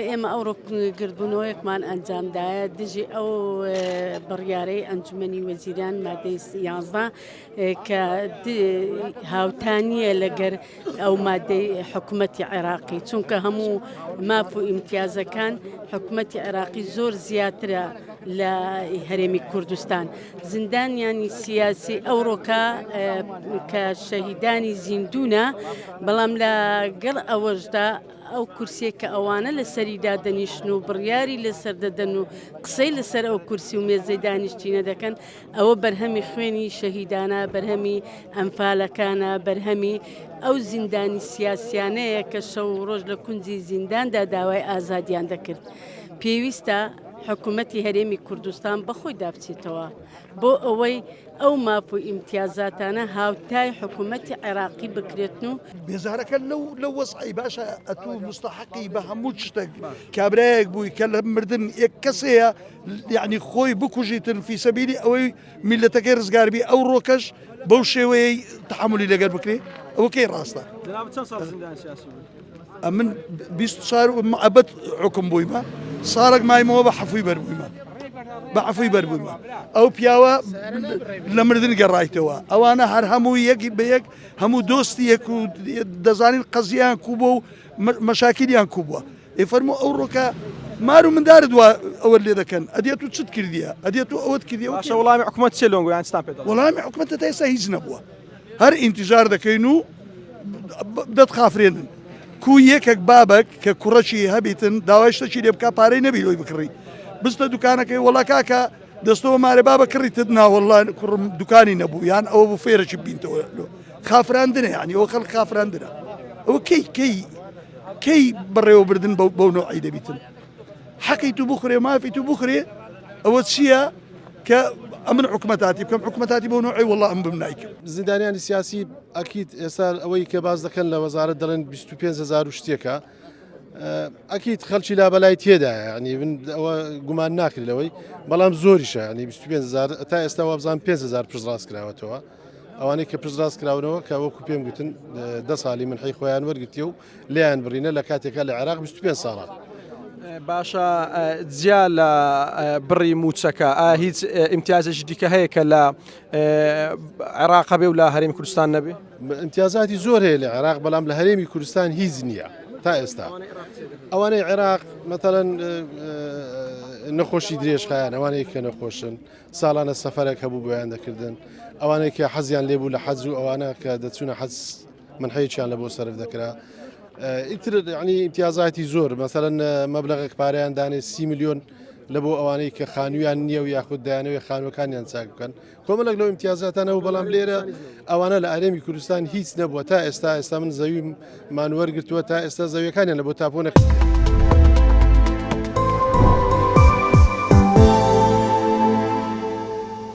ئێمە ئەو ڕوونگردبوونەوەیەکمان ئەنجامدایە دژی ئەو بڕیارەی ئەنجومەنی وەزیران مادەی 11 کە هاوتانیە لەگەر ئەو مادەی حکوومەتی عێراقی چونکە هەموو ماف و ئیمتیازەکان حکوومەتی عێراقی زۆر زیاترە لە هەرێمی کوردستان زیندانیانی سیاسی ئەوڕۆکە کە شەهیدانی زیندونە بەڵام لەگەڵ ئەوەشدا ئەو کورسێ کە ئەوانە لە سەریدا دەنیشن و بڕیاری لەسەر دەدەن و قسەی لەسەر ئەو کورسی و مێزەی دانیشتینە دەکەن ئەوە بەرهەمی خوێنی شەهیدانە بەرهەمی ئەمفالەکانە بەرهەمی ئەو زیندانی سیاسیانەیە کە شەو ڕۆژ لە کونجی زینداندا داوای ئازادیان دەکرد پێویستە حکوومەتی هەرێمی کوردستان بەخۆی دابچێتەوە بۆ ئەوەی ئەو ماپ و ئیمتیازاتانە هاوتای حکوومەتی عێراقی بکرێتن و بێزارەکە لەو وەسعی باشە ئەتوو مستحقی بە هەموو شتێک کابرایەک بووی کە لە مردن یەک کەسەیە یعنی خۆی بکوژیتن فی سەبیلی ئەوەی میلەتەکەی ڕزگاربی ئەو ڕۆکەش بەو شێوەیەی تحملی لەگەر بکرێ ئەوە کەی ڕاستە من 24 معبەت حکم بوویمە ساڵێک مایمەوە بە حەفوی بەربوویمە بەعفوی بەربوومە ئەو پیاوە لە مردن گەڕایتەوە ئەوانە هەر هەموو یەکی بە یەک هەموو دۆستی یەک و دەزانین قەزیان کوبووە و مەشاکیلیان کوبووە ئێفەرموو ئەو ڕۆکە مار و مندارت وا ئەوە لێ دەکەن ئەدێت و چت کردیە ئەدێت و ئەوەت کردیەوە وڵامی حکوومەت چێ لۆنگۆیان ستان پێ وەڵامی حکوومەتە تا ئێستا هیچ نەبووە هەر ئینتیژار دەکەین و دەتخافرێنن کو یەکێک بابک کە کوڕەشی هەبیتن داوای شتێکی لێ بکە پارەی نەبی لۆی بکڕی بستە دوکانەکەی وەڵا کاکە دەستەوە مارە بابە کڕیتت ناوەڵان کوڕم دوکانی نەبوو یان ئەوە بۆ فێرەی بینتەوە خافراندنە ینی ئەوە خەڵک خافراندنە ئەوە کەی بەڕێوەبردن بەو نوعی دەبیتن حەقی تو بخورێ مافی تو بخورێ ئەوە چییە کە ئەمن حکوومەتاتی بکەم حکوومەتاتی بۆ نوعی وەڵا ئەم بم نایکە زیندانیانی سیاسی ئەکیید ئێستا ئەوەی کە باز دەکەن لە وەزارەت دەڵێن 25,000 شتێکە ئەکیید خەڵکی لا بەلای تێدا ینی ئەوە گومان ناکرد لەوەی بەڵام زۆریشە ینی 25,000 تا ئێستا وابزان 5,000 پرز ڕاست کراوەتەوە ئەوانەی کە پرز ڕاست کراونەوە کە وەکو پێم گوتن 10 ساڵی منحی خۆیان وەرگرتیە و لیان بڕینە لە کاتێکە لە عێراق 25 ساڵە باشە جیا لە بڕی موچەکە هیچ ئیمتیازێکی دیکە هەیە کە لە عێراق بێ و لە هەرێمی کوردستان نەبێ ئیمتیازاتی زۆر هەیە لە عێراق بەڵام لە هەرێمی کوردستان هیچ نییە تا ئێستا ئەوانەی عێراق مەتەڵەن نەخۆشی درێژخایان ئەوانەیە کە نەخۆشن ساڵانە سەفەرێک هەبوو بۆیان دەکردن ئەوانەیە کە حەزیان لێبوو لە حەز و ئەوانە کە دەچوونە حەز منحەیەکیان لە بۆ سەرف دەکرا ئیتر ینی ئیمتیازاتی زۆر مەسەڵەن مەبلەغێک پارەیان دانێ 30 میلیۆن لە بۆ ئەوانەی کە خانوویان نییە و یاخود دایانەوەی خانوەکانیان چاک بکەن کۆمەڵک لەو ئیمتیازاتانەوە بەڵام لێرە ئەوانە لە ئەرێمی کوردستان هیچ نەبووە تا ئێستا من زەوی مانوەرگرتووە تا ئێستا زەویەکانیان لە بۆ تاپۆنە